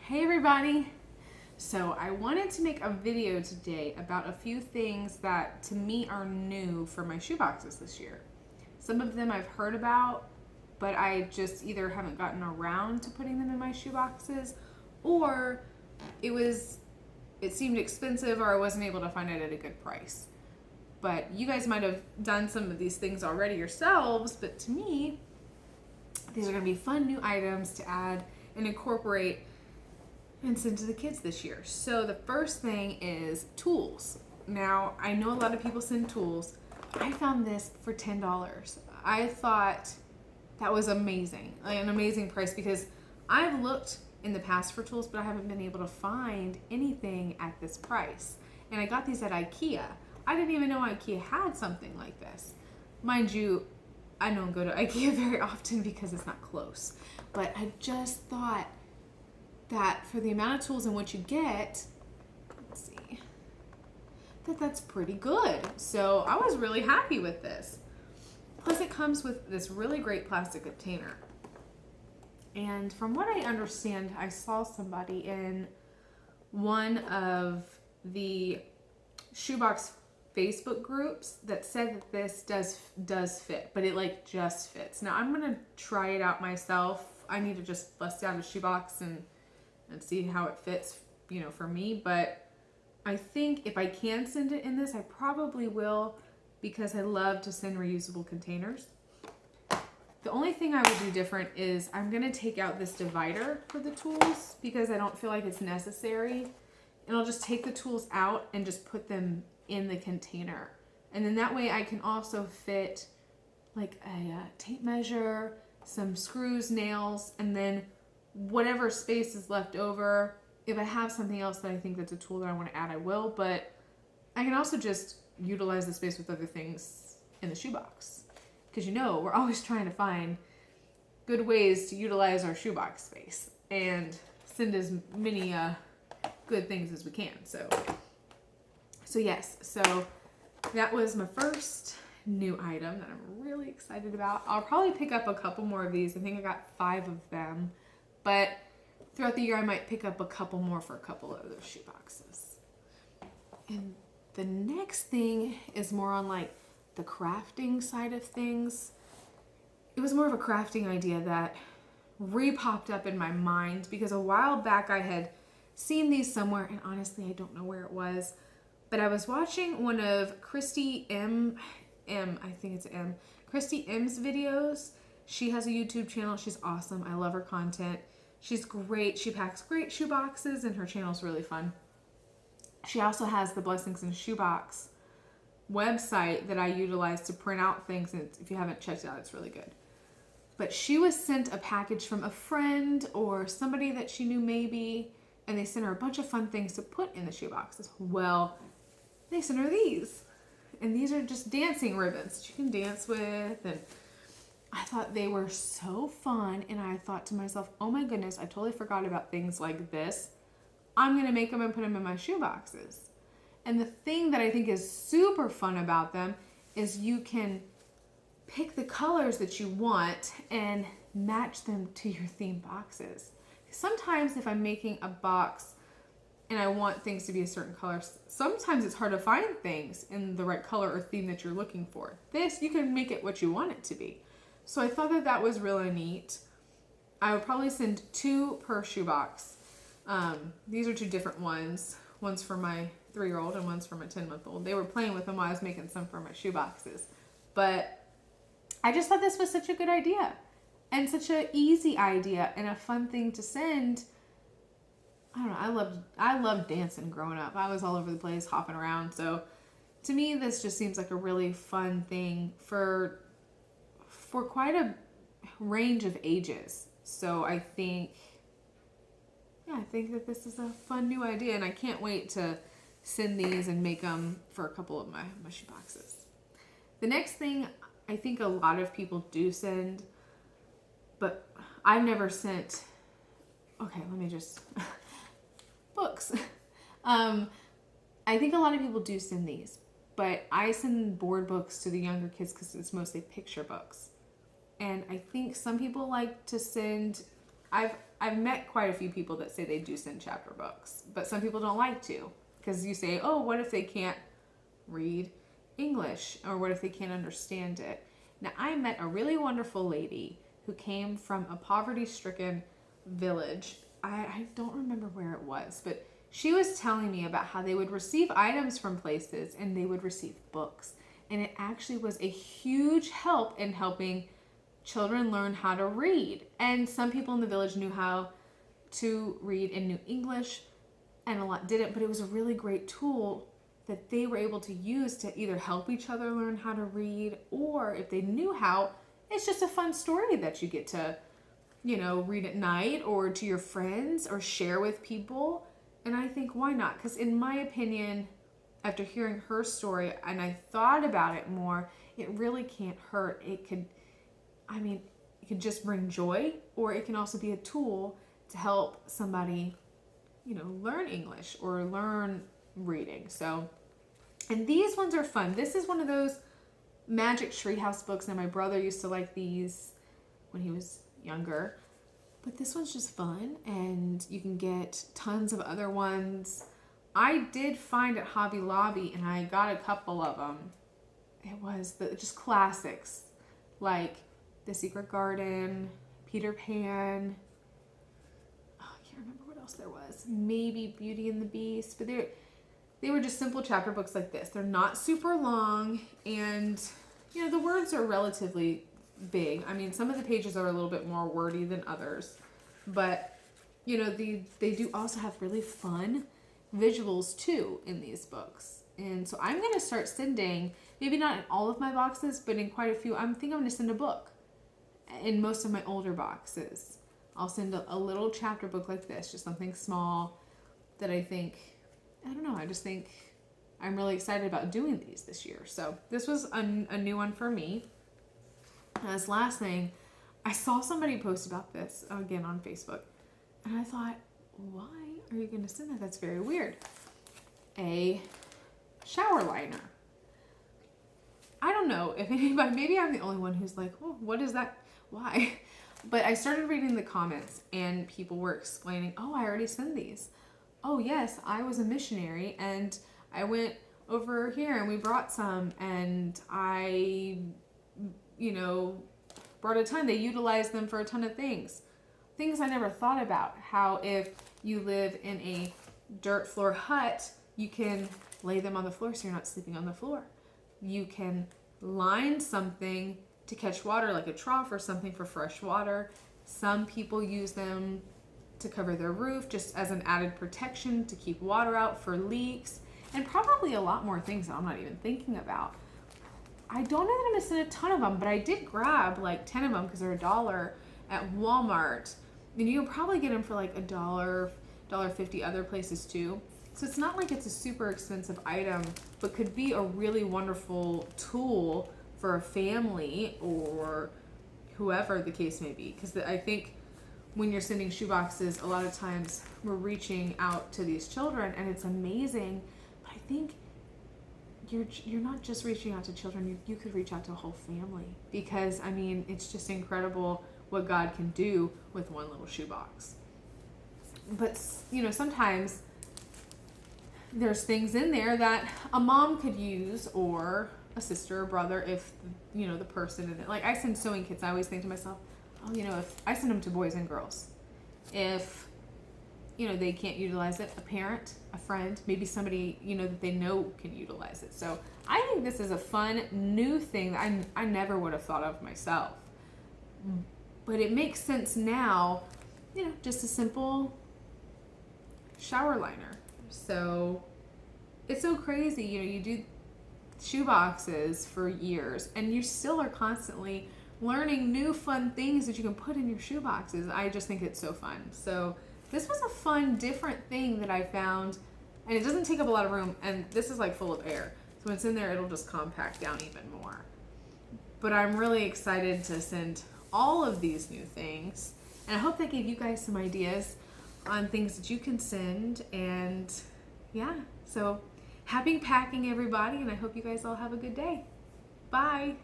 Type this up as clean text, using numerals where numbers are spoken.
Hey everybody! So I wanted to make a video today about a few things that to me are new for my shoeboxes this year. Some of them I've heard about, but I just either haven't gotten around to putting them in my shoeboxes, or it seemed expensive, or I wasn't able to find it at a good price. But you guys might have done some of these things already yourselves, but to me, these are going to be fun new items to add and incorporate and send to the kids this year. So the first thing is tools. Now, I know a lot of people send tools. I found this for $10. I thought that was amazing, like an amazing price, because I've looked in the past for tools, but I haven't been able to find anything at this price. And I got these at IKEA. I didn't even know IKEA had something like this. Mind you, I don't go to IKEA very often because it's not close. But I just thought that for the amount of tools and what you get, let's see, that's pretty good. So I was really happy with this. Plus it comes with this really great plastic container. And from what I understand, I saw somebody in one of the shoebox Facebook groups that said that this does fit, but it like just fits. Now I'm gonna try it out myself. I need to just bust out a shoebox and see how it fits, for me. But I think if I can send it in this, I probably will, because I love to send reusable containers. The only thing I would do different is I'm gonna take out this divider for the tools because I don't feel like it's necessary. And I'll just take the tools out and just put them in the container. And then that way I can also fit like a tape measure, some screws, nails, and then whatever space is left over. If I have something else that I think that's a tool that I want to add, I will. But I can also just utilize the space with other things in the shoebox. Because we're always trying to find good ways to utilize our shoebox space and send as many good things as we can. So yes, so that was my first new item that I'm really excited about. I'll probably pick up a couple more of these. I think I got 5 of them, but throughout the year I might pick up a couple more for a couple of those shoe boxes. And the next thing is more on like the crafting side of things. It was more of a crafting idea that re-popped up in my mind because a while back I had seen these somewhere, and honestly I don't know where it was. But I was watching one of Christy Christy M's videos. She has a YouTube channel. She's awesome. I love her content. She's great. She packs great shoe boxes, and her channel's really fun. She also has the Blessings in Shoebox website that I utilize to print out things, and if you haven't checked it out, it's really good. But she was sent a package from a friend or somebody that she knew maybe, and they sent her a bunch of fun things to put in the shoe boxes. Well, they sent her these. And these are just dancing ribbons that you can dance with. And I thought they were so fun. And I thought to myself, oh my goodness, I totally forgot about things like this. I'm going to make them and put them in my shoe boxes. And the thing that I think is super fun about them is you can pick the colors that you want and match them to your theme boxes. Sometimes if I'm making a box and I want things to be a certain color, sometimes it's hard to find things in the right color or theme that you're looking for. This, you can make it what you want it to be. So I thought that was really neat. I would probably send 2 per shoebox. These are 2 different ones. One's for my 3-year-old and one's for my 10-month-old. They were playing with them while I was making some for my shoeboxes. But I just thought this was such a good idea. And such an easy idea and a fun thing to send. I don't know, I loved dancing growing up. I was all over the place, hopping around. So to me, this just seems like a really fun thing for quite a range of ages. So I think that this is a fun new idea, and I can't wait to send these and make them for a couple of my shoe boxes. The next thing I think a lot of people do send, but I've never sent, books. I think a lot of people do send these, but I send board books to the younger kids because it's mostly picture books. And I think some people like to send I've met quite a few people that say they do send chapter books, but some people don't like to, because you say, oh, what if they can't read English, or what if they can't understand it? Now, I met a really wonderful lady who came from a poverty-stricken village. I don't remember where it was, but she was telling me about how they would receive items from places and they would receive books. And it actually was a huge help in helping children learn how to read. And some people in the village knew how to read and knew English, and a lot didn't, but it was a really great tool that they were able to use to either help each other learn how to read, or if they knew how, it's just a fun story that you get to, read at night or to your friends or share with people. And I think, why not? Because in my opinion, after hearing her story and I thought about it more, it really can't hurt. It could just bring joy, or it can also be a tool to help somebody, learn English or learn reading. So, and these ones are fun. This is one of those Magic Treehouse books. Now, my brother used to like these when he was younger, but this one's just fun, and you can get tons of other ones. I did find at Hobby Lobby, and I got a couple of them. It was just classics, like The Secret Garden, Peter Pan. Oh, I can't remember what else there was. Maybe Beauty and the Beast, but they were just simple chapter books like this. They're not super long, and the words are relatively big. I mean, some of the pages are a little bit more wordy than others, but they do also have really fun visuals too in these books. And so I'm going to start sending, maybe not in all of my boxes, but in quite a few. I think I'm going to send a book in most of my older boxes. I'll send a little chapter book like this, just something small that I just think I'm really excited about doing these this year. So this was a new one for me. And this last thing, I saw somebody post about this again on Facebook, and I thought, why are you going to send that? That's very weird. A shower liner. I don't know if anybody, maybe I'm the only one who's like, oh, what is that? Why? But I started reading the comments, and people were explaining, oh, I already sent these. Oh, yes, I was a missionary, and I went over here, and we brought some, and I brought a ton. They utilized them for a ton of things. Things I never thought about. How if you live in a dirt floor hut, you can lay them on the floor so you're not sleeping on the floor. You can line something to catch water, like a trough or something for fresh water. Some people use them to cover their roof just as an added protection to keep water out for leaks, and probably a lot more things that I'm not even thinking about. I don't know that I'm going to send a ton of them, but I did grab like 10 of them because they're $1 at Walmart. And you can probably get them for like $1, $1.50 other places too. So it's not like it's a super expensive item, but could be a really wonderful tool for a family or whoever the case may be. Because I think when you're sending shoeboxes, a lot of times we're reaching out to these children, and it's amazing. But I think you're not just reaching out to children, you could reach out to a whole family, because it's just incredible what God can do with one little shoebox. But sometimes there's things in there that a mom could use, or a sister or brother, if the person in it. Like, I send sewing kits, I always think to myself, oh, if I send them to boys and girls, if they can't utilize it, a parent, a friend, maybe somebody, that they know can utilize it. So I think this is a fun new thing that I never would have thought of myself. But it makes sense now, just a simple shower liner. So it's so crazy, you do shoeboxes for years, and you still are constantly learning new fun things that you can put in your shoeboxes. I just think it's so fun. So this was a fun, different thing that I found, and it doesn't take up a lot of room, and this is like full of air. So when it's in there, it'll just compact down even more. But I'm really excited to send all of these new things, and I hope that gave you guys some ideas on things that you can send. And yeah, so happy packing, everybody, and I hope you guys all have a good day. Bye.